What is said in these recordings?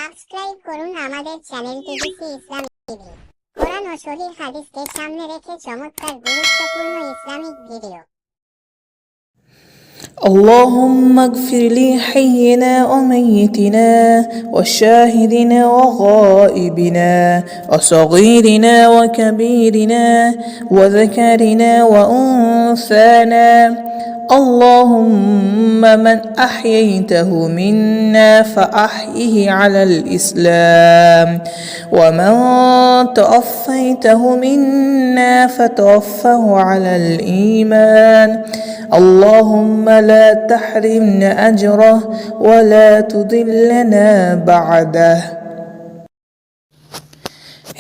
Subscribe করুন আমাদের channel TVC Islamic TV. কোরআন ও সহিহ হাদিসকে সামনে রেখে চমৎকার গুরুত্বপূর্ণ ইসলামিক ভিডিও। اللهم اغفر لي حينا وميتنا وشاهدنا وغائبنا وصغيرنا وكبيرنا وذكرنا وأنثانا. اللهم من أحييته منا فأحيه على الإسلام ومن توفيته منا فتوفه على الإيمان. اللهم لا تحرمنا أجره ولا تضلنا بعده.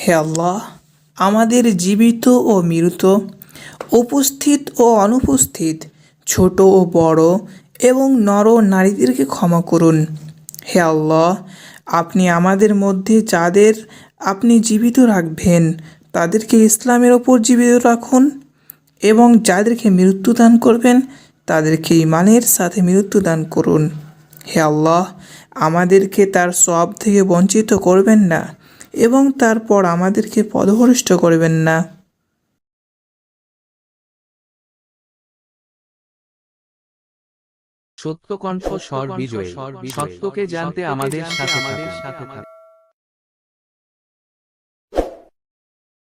হে আল্লাহ, আমাদের জীবিত ও মৃত, উপস্থিত ও অনুপস্থিত, ছোট ও বড় এবং নর ও নারীদেরকে ক্ষমা করুন। হে আল্লাহ, আপনি আমাদের মধ্যে যাদের আপনি জীবিত রাখবেন তাদেরকে ইসলামের ওপর জীবিত রাখুন এবং যাদেরকে মৃত্যু দান করবেন তাদেরকে ঈমানের সাথে মৃত্যু দান করুন। হে আল্লাহ, আমাদেরকে তার সওয়াব থেকে বঞ্চিত করবেন না এবং তারপর আমাদেরকে পথভ্রষ্ট করবেন না। সত্যকণ্ঠ স্বর বিজয়ী, সত্যকে জানতে আমাদের সাথে থাকুন।